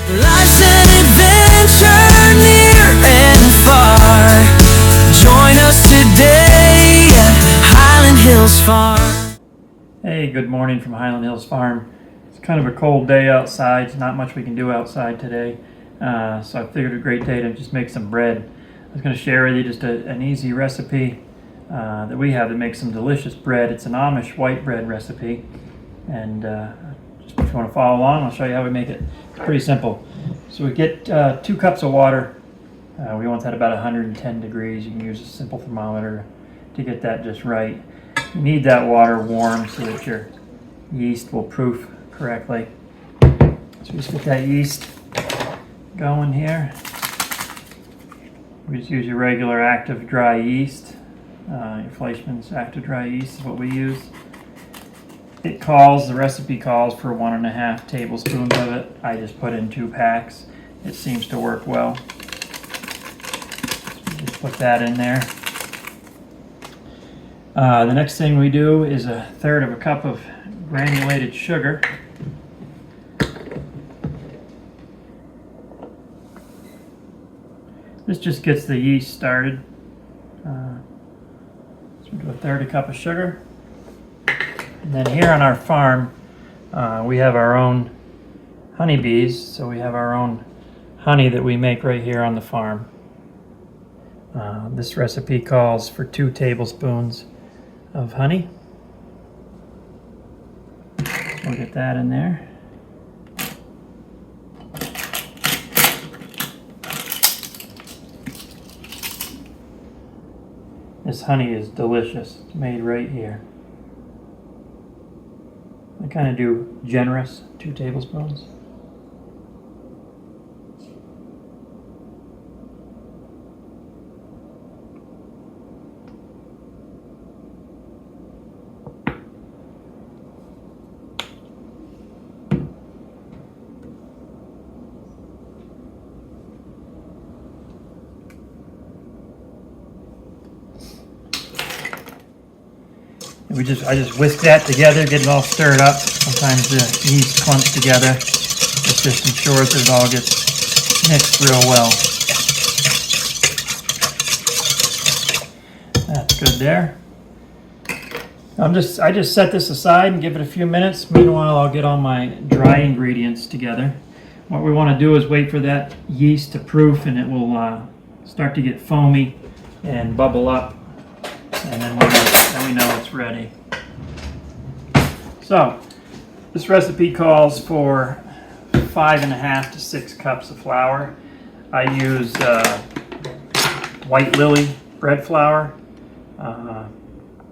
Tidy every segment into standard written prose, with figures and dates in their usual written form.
Life's an adventure near and far. Join us today at Highland Hills Farm. Hey, good morning from Highland Hills Farm. It's kind of a cold day outside. There's not much we can do outside today. So I figured a great day to just make some bread. I was going to share with you just an easy recipe that we have that makes some delicious bread. It's an Amish white bread recipe. And just if you want to follow along, I'll show you how we make it. It's pretty simple. So we get 2 cups of water. We want that about 110 degrees. You can use a simple thermometer to get that just right. You need that water warm so that your yeast will proof correctly. So just get that yeast going here. We just use your regular active dry yeast. Your Fleischmann's active dry yeast is what we use. The recipe calls for 1.5 tablespoons of it. I just put in 2 packs. It seems to work well. Just put that in there. The next thing we do is 1/3 of a cup of granulated sugar. This just gets the yeast started. So we do 1/3 cup of sugar. And then here on our farm, we have our own honeybees, so we have our own honey that we make right here on the farm. This recipe calls for 2 tablespoons of honey. We'll get that in there. This honey is delicious. It's made right here. I kind of do generous, 2 tablespoons. I just whisk that together, get it all stirred up. Sometimes the yeast clumps together. It just ensures that it all gets mixed real well. That's good there. I just set this aside and give it a few minutes. Meanwhile, I'll get all my dry ingredients together. What we want to do is wait for that yeast to proof, and it will start to get foamy and bubble up. And then we know it's ready. So, this recipe calls for 5.5 to 6 cups of flour. I use White Lily bread flour.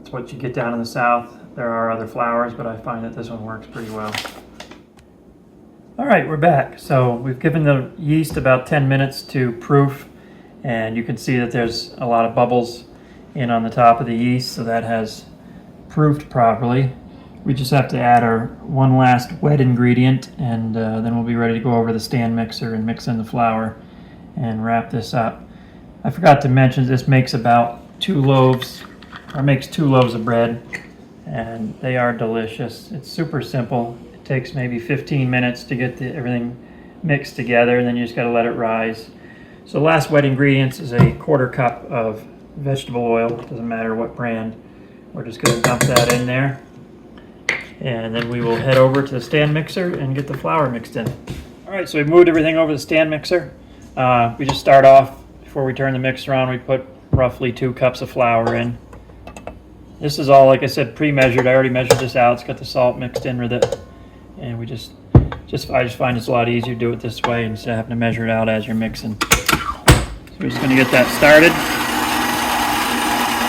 It's what you get down in the South. There are other flours, but I find that this one works pretty well. All right, we're back. So we've given the yeast about 10 minutes to proof, and you can see that there's a lot of bubbles in on the top of the yeast, so that has proofed properly. We just have to add our one last wet ingredient, and then we'll be ready to go over the stand mixer and mix in the flour and wrap this up. I forgot to mention this makes about 2 loaves, or makes 2 loaves of bread, and they are delicious. It's super simple. It takes maybe 15 minutes to get everything mixed together, and then you just got to let it rise. So the last wet ingredients is 1/4 cup of vegetable oil. Doesn't matter what brand. We're just going to dump that in there, and then we will head over to the stand mixer and get the flour mixed in. All right, so we've moved everything over to the stand mixer. We just start off, before we turn the mixer on, we put roughly 2 cups of flour in. This is all, like I said, pre-measured. I already measured this out. It's got the salt mixed in with it, and I just find it's a lot easier to do it this way instead of having to measure it out as you're mixing. So we're just going to get that started.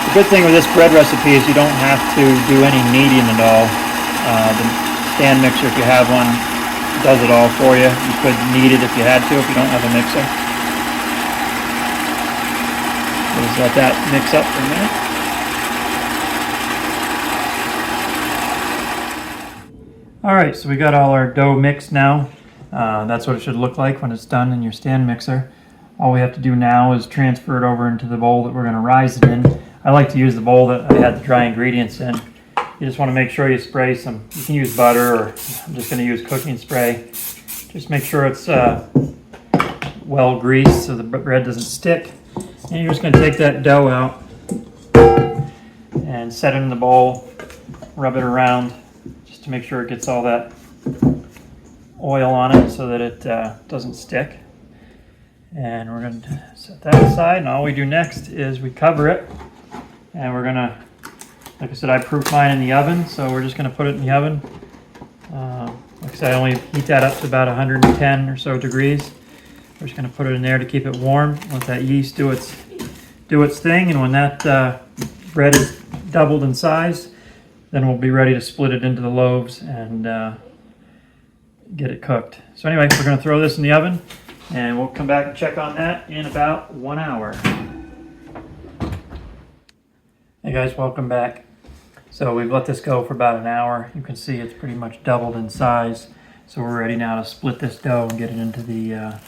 The good thing with this bread recipe is you don't have to do any kneading at all. The stand mixer, if you have one, does it all for you. You could knead it if you had to, if you don't have a mixer. So just let that mix up for a minute. Alright, so we got all our dough mixed now. That's what it should look like when it's done in your stand mixer. All we have to do now is transfer it over into the bowl that we're going to rise it in. I like to use the bowl that I had the dry ingredients in. You just want to make sure you spray some, you can use butter, or I'm just going to use cooking spray to Just make sure it's well greased so the bread doesn't stick. And you're just going to take that dough out and set it in the bowl, rub it around just to make sure it gets all that oil on it so that it doesn't stick. And we're going to set that aside, and all we do next is we cover it, and we're going to, like I said, I proof mine in the oven, so we're just going to put it in the oven. Like I said, I only heat that up to about 110 or so degrees. We're just going to put it in there to keep it warm, let that yeast do its thing, and when that bread is doubled in size, then we'll be ready to split it into the loaves and get it cooked. So anyway, we're going to throw this in the oven, and we'll come back and check on that in about 1 hour. Hey guys, welcome back. So we've let this go for about an hour. You can see it's pretty much doubled in size. So we're ready now to split this dough and get it into the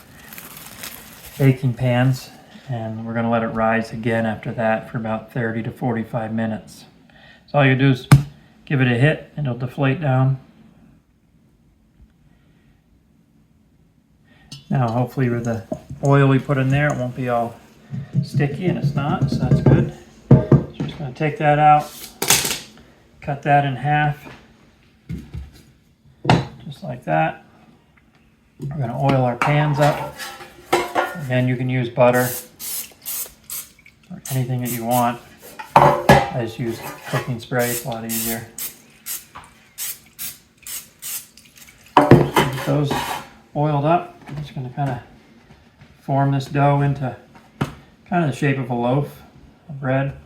baking pans. And we're going to let it rise again after that for about 30 to 45 minutes. So all you do is give it a hit and it'll deflate down. Now hopefully with the oil we put in there it won't be all sticky, and it's not, so that's good. So we're just going to take that out, cut that in half, just like that. We're going to oil our pans up. Again, you can use butter or anything that you want. I just use cooking spray, it's a lot easier. Get those oiled up. I'm just going to kind of form this dough into kind of the shape of a loaf of bread.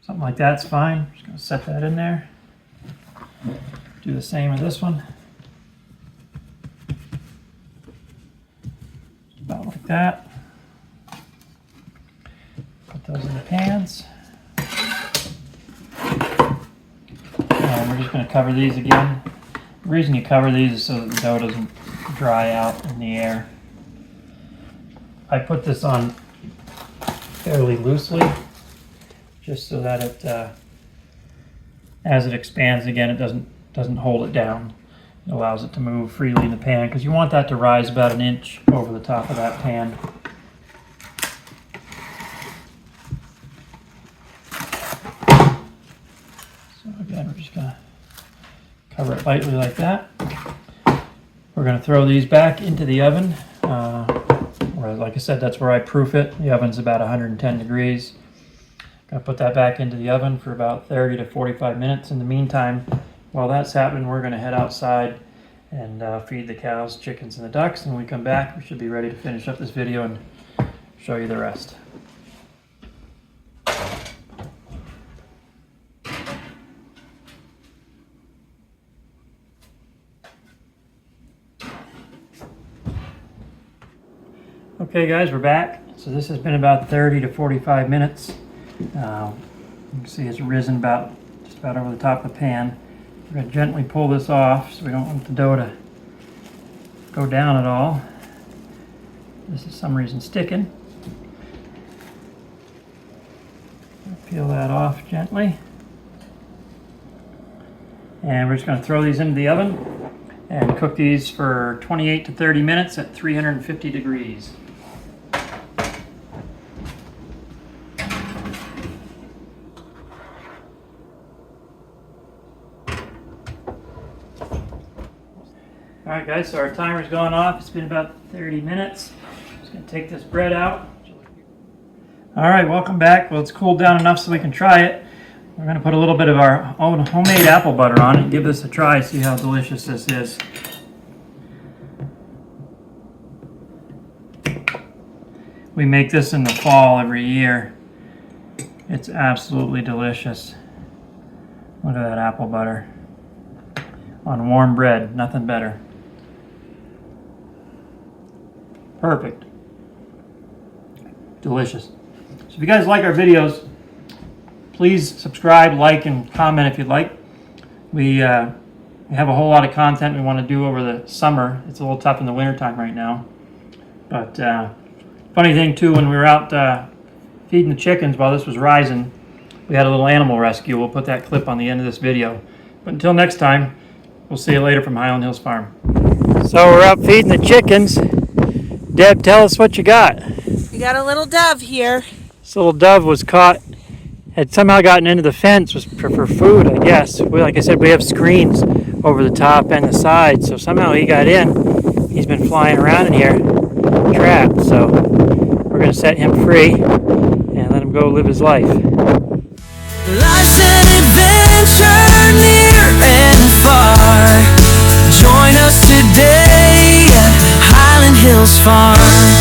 Something like that's fine. Just going to set that in there. Do the same with this one. About like that. Put those in the pans. And we're just going to cover these again. The reason you cover these is so that the dough doesn't dry out in the air. I put this on fairly loosely, just so that it, as it expands again, it doesn't hold it down. It allows it to move freely in the pan, because you want that to rise about 1 inch over the top of that pan. So again, we're just going to cover it lightly like that. We're going to throw these back into the oven. Where, like I said, that's where I proof it. The oven's about 110 degrees. Going to put that back into the oven for about 30 to 45 minutes. In the meantime, while that's happening, we're going to head outside and feed the cows, chickens, and the ducks. And when we come back, we should be ready to finish up this video and show you the rest. Okay guys, we're back. So this has been about 30 to 45 minutes. You can see it's risen just about over the top of the pan. We're going to gently pull this off so we don't want the dough to go down at all. This is for some reason sticking. Peel that off gently. And we're just going to throw these into the oven and cook these for 28 to 30 minutes at 350 degrees. Alright guys, so our timer's gone off. It's been about 30 minutes. Just going to take this bread out. Alright, welcome back. Well, it's cooled down enough so we can try it. We're going to put a little bit of our own homemade apple butter on it and give this a try, see how delicious this is. We make this in the fall every year. It's absolutely delicious. Look at that apple butter. On warm bread, nothing better. Perfect. Delicious. So if you guys like our videos, please subscribe, like, and comment if you'd like. We have a whole lot of content we want to do over the summer. It's a little tough in the wintertime right now. But funny thing too, when we were out feeding the chickens while this was rising, we had a little animal rescue. We'll put that clip on the end of this video. But until next time, we'll see you later from Highland Hills Farm. So we're out feeding the chickens. Deb, tell us what you got. We got a little dove here. This little dove was caught, had somehow gotten into the fence, was for food, I guess. Like I said, we have screens over the top and the sides, so somehow he got in. He's been flying around in here, trapped, so we're going to set him free and let him go live his life. Life's an adventure near and far. Join us today at Highland Hills Farm.